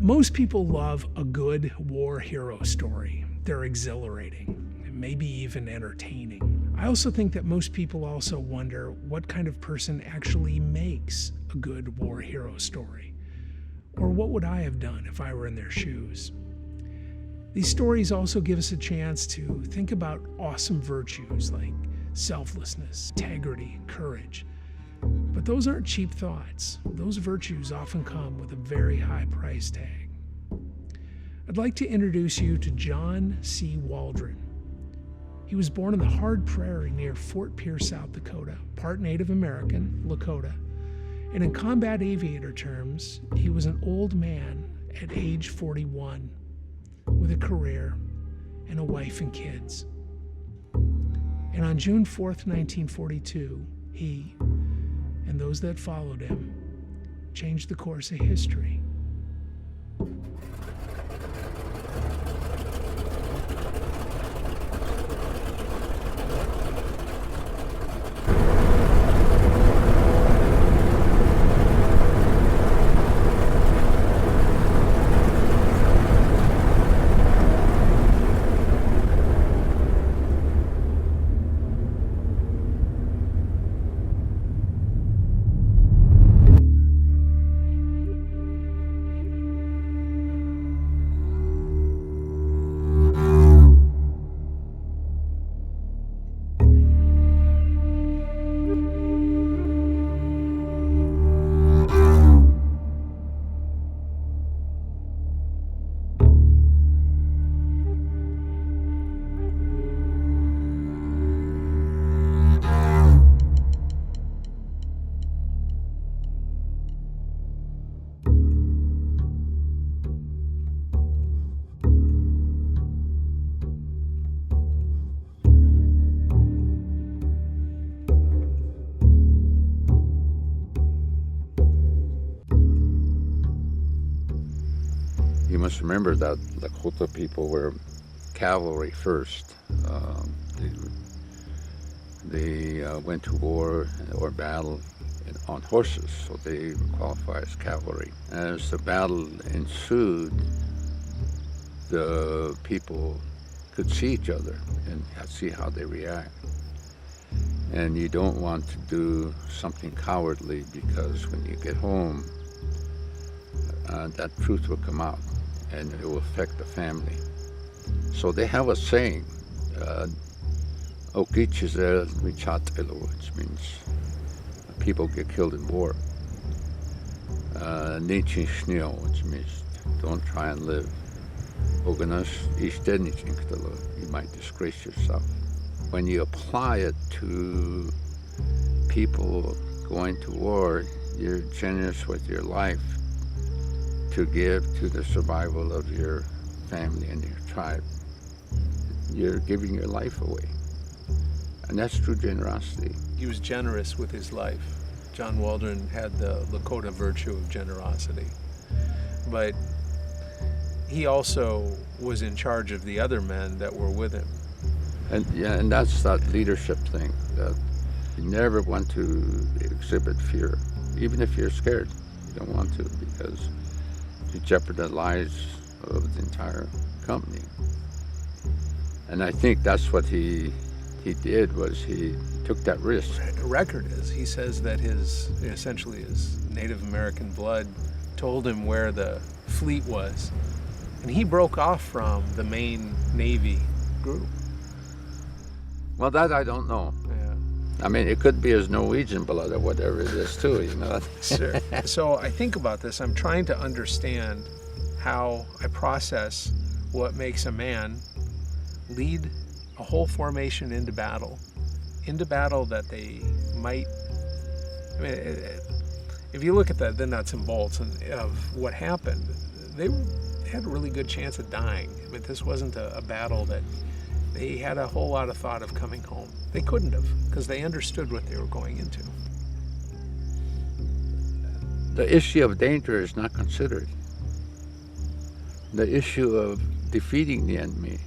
Most people love a good war hero story. They're exhilarating, and maybe even entertaining. I also think that most people also wonder what kind of person actually makes a good war hero story. Or what would I have done if I were in their shoes? These stories also give us a chance to think about awesome virtues like selflessness, integrity, courage. But those aren't cheap thoughts. Those virtues often come with a very high price tag. I'd like to introduce you to John C. Waldron. He was born in the hard prairie near Fort Pierce, South Dakota, part Native American, Lakota. And in combat aviator terms, he was an old man at age 41 with a career and a wife and kids. And on June 4th, 1942, he and those that followed him changed the course of history. You must remember that Dakota people were cavalry first. They went to war or battle on horses, so they qualify as cavalry. As the battle ensued, the people could see each other and see how they react. And you don't want to do something cowardly, because when you get home, that truth will come out and it will affect the family. So they have a saying, OGTA, which means people get killed in war. Which means don't try and live. You might disgrace yourself. When you apply it to people going to war, you're generous with your life to give to the survival of your family and your tribe. You're giving your life away. And that's true generosity. He was generous with his life. John Waldron had the Lakota virtue of generosity. But he also was in charge of the other men that were with him. And that's that leadership thing, that you never want to exhibit fear. Even if you're scared, you don't want to, because you jeopardize the lives of the entire company. And I think that's what he did, was he took that risk. The record is, he says that essentially his Native American blood told him where the fleet was. And he broke off from the main Navy group. Well, that I don't know. Yeah. I mean, it could be his Norwegian blood or whatever it is too, you know. Sure. So I think about this, I'm trying to understand how I process what makes a man lead a whole formation into battle that they might, I mean, if you look at the nuts and bolts of what happened, they had a really good chance of dying, but this wasn't a battle that they had a whole lot of thought of coming home. They couldn't have, because they understood what they were going into. The issue of danger is not considered. The issue of defeating the enemy,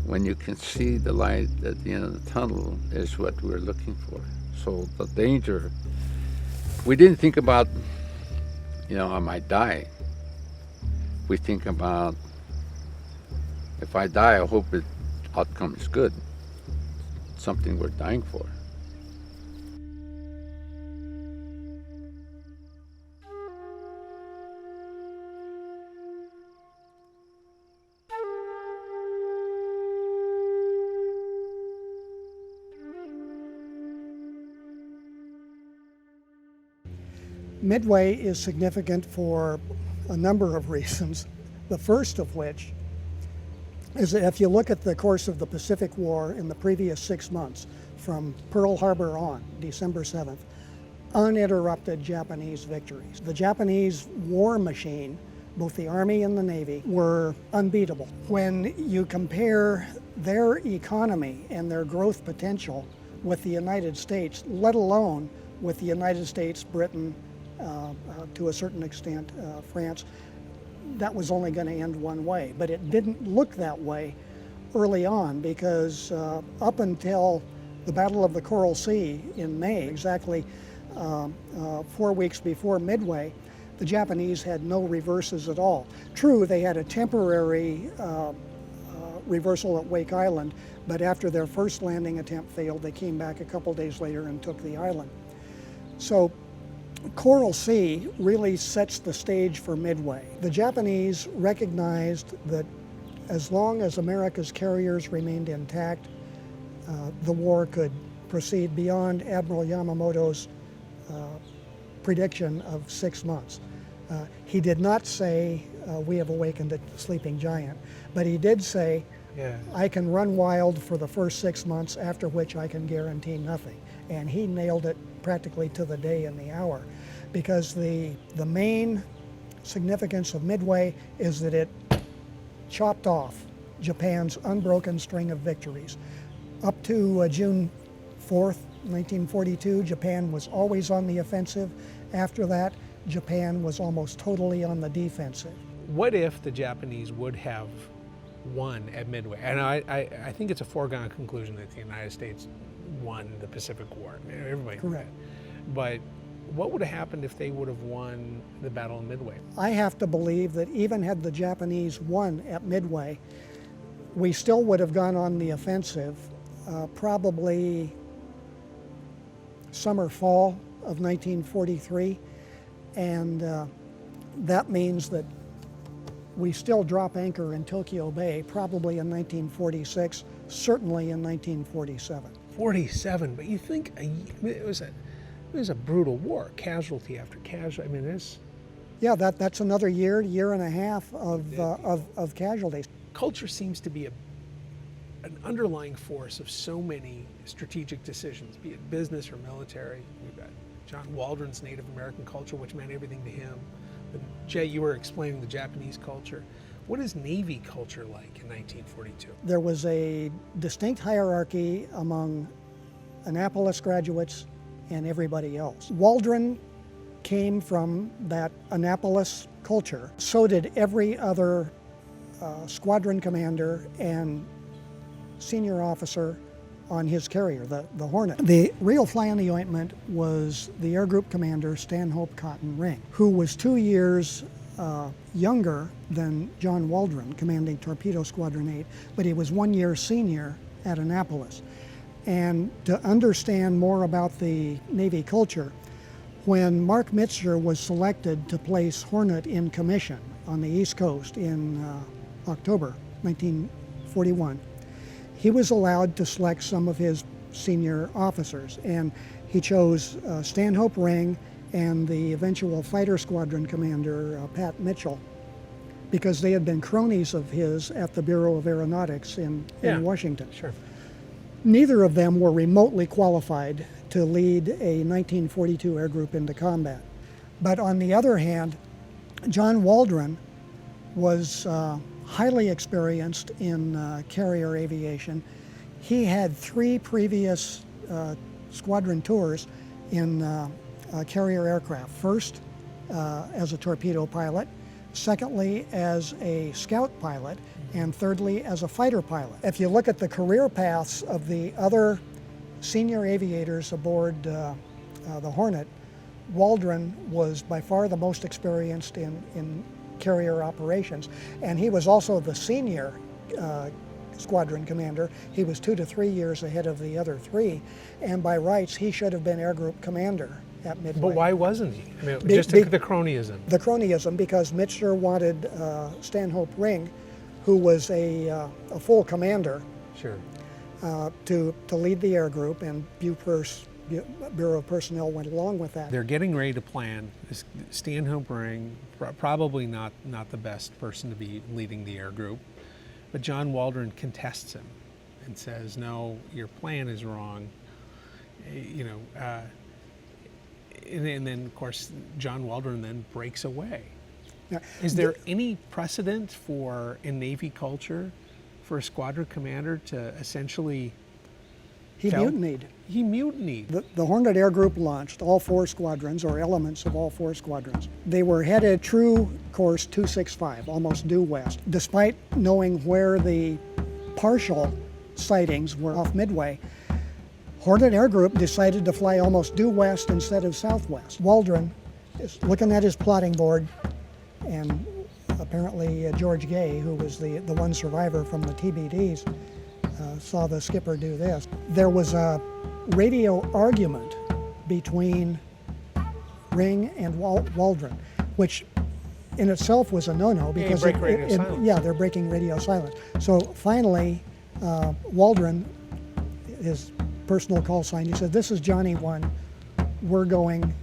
when you can see the light at the end of the tunnel, is what we're looking for. So the danger, we didn't think about, I might die. we think about, if I die, I hope the outcome is good. Something we're dying for. Midway is significant for a number of reasons. The first of which is that if you look at the course of the Pacific War in the previous 6 months, from Pearl Harbor on, December 7th, uninterrupted Japanese victories. The Japanese war machine, both the Army and the Navy, were unbeatable. When you compare their economy and their growth potential with the United States, let alone with the United States, Britain, to a certain extent, France, that was only going to end one way. But it didn't look that way early on, because up until the Battle of the Coral Sea in May, exactly 4 weeks before Midway, the Japanese had no reverses at all. True, they had a temporary reversal at Wake Island, but after their first landing attempt failed, they came back a couple days later and took the island. So Coral Sea really sets the stage for Midway. The Japanese recognized that as long as America's carriers remained intact, the war could proceed beyond Admiral Yamamoto's prediction of 6 months. He did not say, we have awakened a sleeping giant, but he did say, I can run wild for the first 6 months, after which I can guarantee nothing. And he nailed it practically to the day and the hour, because the main significance of Midway is that it chopped off Japan's unbroken string of victories. Up to June 4th, 1942, Japan was always on the offensive. After that, Japan was almost totally on the defensive. What if the Japanese would have won at Midway? And I think it's a foregone conclusion that the United States won the Pacific War. Everybody. Correct. But what would have happened if they would have won the Battle of Midway? I have to believe that even had the Japanese won at Midway, we still would have gone on the offensive, probably summer, fall of 1943. And that means that we still drop anchor in Tokyo Bay, probably in 1946, certainly in 1947. 47, but you think it was a brutal war, casualty after casualty. I mean, this. Yeah, that's another year and a half of casualties. Culture seems to be an underlying force of so many strategic decisions, be it business or military. We've got John Waldron's Native American culture, which meant everything to him. But Jay, you were explaining the Japanese culture. What is Navy culture like in 1942? There was a distinct hierarchy among Annapolis graduates and everybody else. Waldron came from that Annapolis culture. So did every other squadron commander and senior officer on his carrier, the Hornet. The real fly in the ointment was the Air Group Commander Stanhope Cotton Ring, who was 2 years younger than John Waldron, commanding Torpedo Squadron 8, but he was 1 year senior at Annapolis. And to understand more about the Navy culture, when Mark Mitzer was selected to place Hornet in commission on the East Coast in October 1941, he was allowed to select some of his senior officers, and he chose Stanhope Ring and the eventual fighter squadron commander, Pat Mitchell, because they had been cronies of his at the Bureau of Aeronautics in Washington. Sure. Neither of them were remotely qualified to lead a 1942 air group into combat. But on the other hand, John Waldron was highly experienced in carrier aviation. He had 3 previous squadron tours in carrier aircraft. First, as a torpedo pilot, secondly, as a scout pilot, and thirdly, as a fighter pilot. If you look at the career paths of the other senior aviators aboard the Hornet, Waldron was by far the most experienced in carrier operations. And he was also the senior squadron commander. He was 2 to 3 years ahead of the other three, and by rights he should have been air group commander at Midway. But why wasn't he? I mean, just the cronyism. The cronyism, because Mitchell wanted Stanhope Ring, who was a full commander, Sure. to lead the air group, and Bureau of Personnel went along with that. They're getting ready to plan. Stanhope Ring, probably not the best person to be leading the air group, but John Waldron contests him and says, "No, your plan is wrong." You know, and then of course John Waldron then breaks away. Now, Is there any precedent for in Navy culture for a squadron commander to essentially? he mutinied. He mutinied. The Hornet Air Group launched all 4 squadrons, or elements of all 4 squadrons. They were headed true course 265, almost due west, despite knowing where the partial sightings were off Midway. Hornet Air Group decided to fly almost due west instead of southwest. Waldron is looking at his plotting board, and apparently George Gay, who was the one survivor from the TBDs, saw the skipper do this. There was a radio argument between Ring and Waldron, which in itself was a no-no because break radio silence. yeah, they're breaking radio silence. So finally, Waldron, his personal call sign, he said, "This is Johnny 1. We're going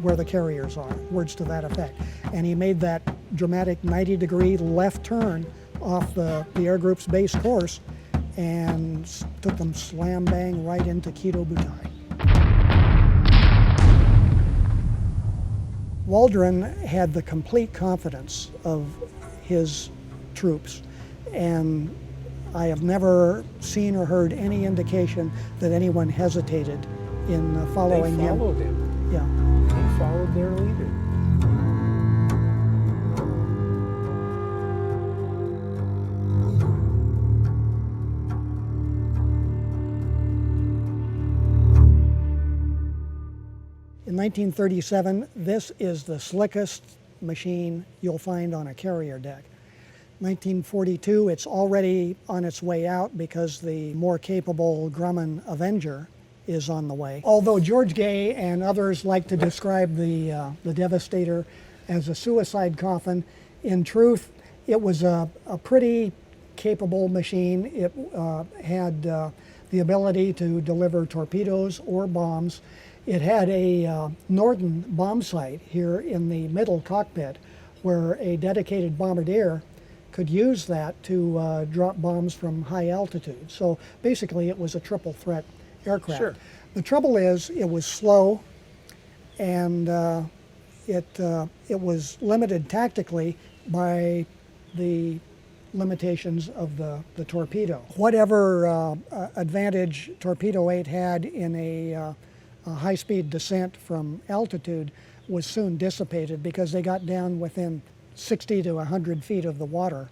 where the carriers are," words to that effect. And he made that dramatic 90-degree left turn off the air group's base course and took them slam bang right into Quito Butai. Waldron had the complete confidence of his troops, and I have never seen or heard any indication that anyone hesitated in following They followed him. Yeah. He followed their leader. In 1937, this is the slickest machine you'll find on a carrier deck. 1942, it's already on its way out because the more capable Grumman Avenger is on the way. Although George Gay and others like to describe the Devastator as a suicide coffin, in truth, it was a pretty capable machine. It had the ability to deliver torpedoes or bombs. It had a Norden bomb sight here in the middle cockpit where a dedicated bombardier could use that to drop bombs from high altitude. So basically it was a triple threat aircraft. Sure. The trouble is it was slow, and it was limited tactically by the limitations of the torpedo. Whatever advantage Torpedo 8 had in a high-speed descent from altitude was soon dissipated because they got down within 60 to 100 feet of the water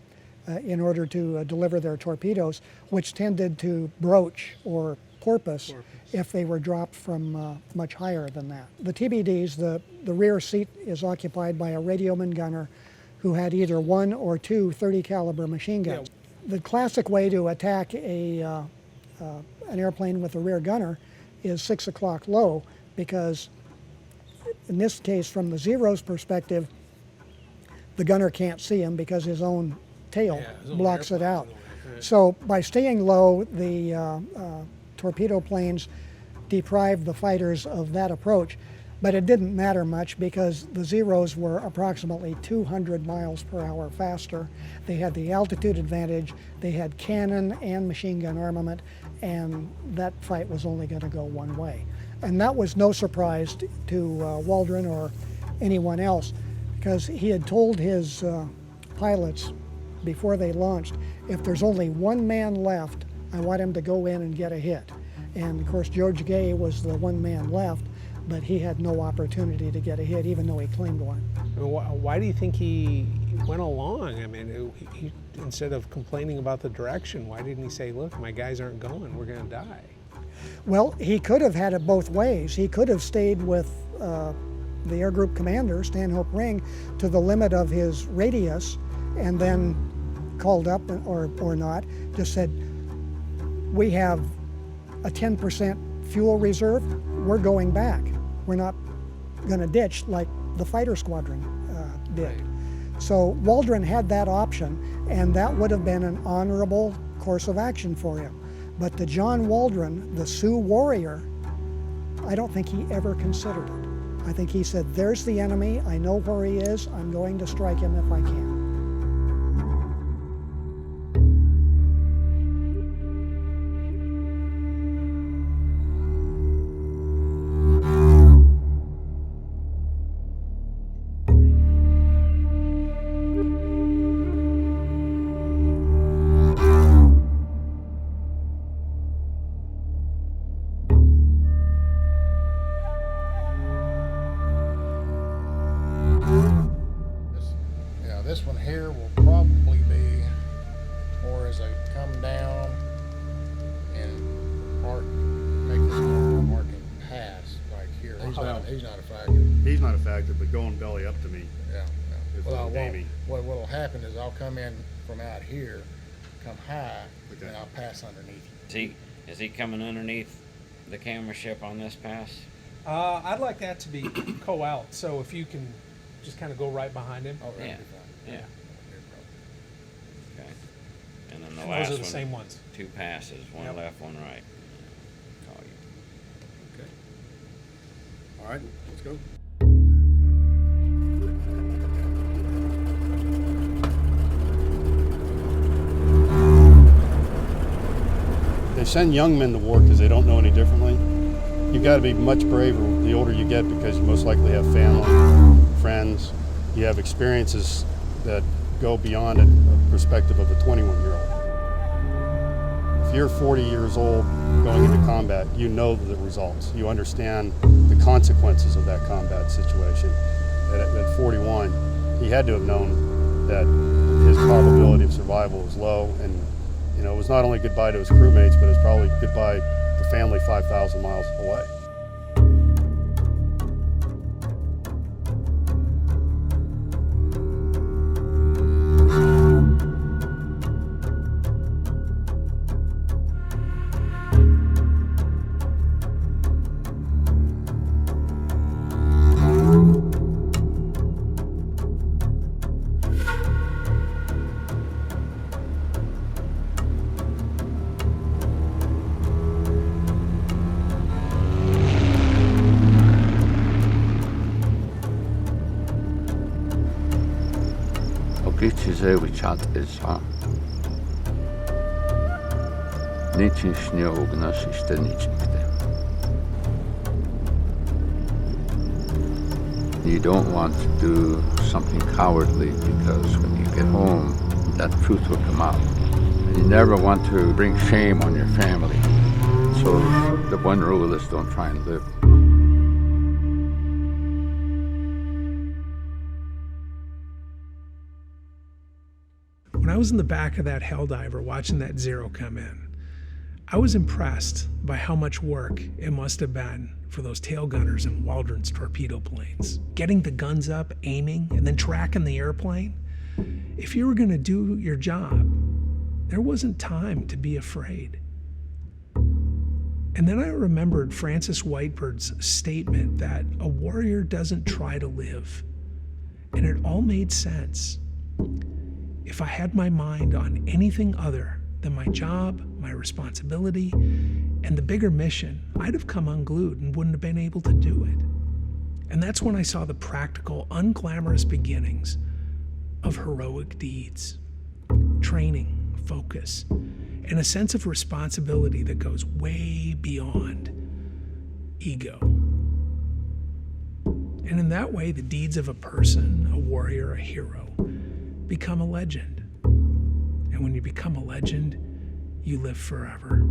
in order to deliver their torpedoes, which tended to broach or porpoise if they were dropped from much higher than that. The TBDs, the rear seat is occupied by a radioman gunner who had either 1 or 2 30 caliber machine guns. Yeah. The classic way to attack an airplane with a rear gunner is 6 o'clock low, because in this case, from the Zero's perspective, the gunner can't see him because his own tail blocks it out. Right. So by staying low, the torpedo planes deprived the fighters of that approach, but it didn't matter much because the Zeros were approximately 200 miles per hour faster. They had the altitude advantage, they had cannon and machine gun armament, and that fight was only going to go one way. And that was no surprise to Waldron or anyone else, because he had told his pilots before they launched, if there's only one man left, I want him to go in and get a hit. And of course George Gay was the one man left, but he had no opportunity to get a hit, even though he claimed one. Why do you think he went along? I mean, he, instead of complaining about the direction, why didn't he say, look, my guys aren't going, we're going to die? Well, he could have had it both ways. He could have stayed with the air group commander, Stanhope Ring, to the limit of his radius, and then called up, or not, just said, we have a 10% fuel reserve, we're going back. We're not going to ditch like the fighter squadron did. Right. So Waldron had that option, and that would have been an honorable course of action for him. But the John Waldron, the Sioux warrior, I don't think he ever considered it. I think he said, there's the enemy, I know where he is, I'm going to strike him if I can. This one here will probably be more as I come down and make this marking pass like here. He's not a factor. He's not a factor, but going belly up to me Yeah. is Well, what Davey. what'll happen is I'll come in from out here, come high, Okay. and I'll pass underneath. Is he coming underneath the camera ship on this pass? I'd like that to be co-out, so if you can just kind of go right behind him. Oh, that'll Yeah. be fine. Yeah. Okay. And then the And last those are the one, same ones. 2 passes, one Yep. left, one right. Call you. Okay. All right, let's go. They send young men to war because they don't know any differently. You've got to be much braver the older you get, because you most likely have family, friends. You have experiences that go beyond a perspective of a 21-year-old. If you're 40 years old going into combat, you know the results. You understand the consequences of that combat situation. At 41, he had to have known that his probability of survival was low, and it was not only goodbye to his crewmates, but it's probably goodbye to family 5,000 miles away. OGTA is on. Ničím śnieg işte ničnikde. You don't want to do something cowardly, because when you get home, that truth will come out. And you never want to bring shame on your family. So the one rule is don't try and live. When I was in the back of that Helldiver watching that Zero come in, I was impressed by how much work it must have been for those tail gunners in Waldron's torpedo planes. Getting the guns up, aiming, and then tracking the airplane. If you were going to do your job, there wasn't time to be afraid. And then I remembered Francis Whitebird's statement that a warrior doesn't try to live. And it all made sense. If I had my mind on anything other than my job, my responsibility, and the bigger mission, I'd have come unglued and wouldn't have been able to do it. And that's when I saw the practical, unglamorous beginnings of heroic deeds. Training, focus, and a sense of responsibility that goes way beyond ego. And in that way, the deeds of a person, a warrior, a hero, become a legend. And when you become a legend, you live forever.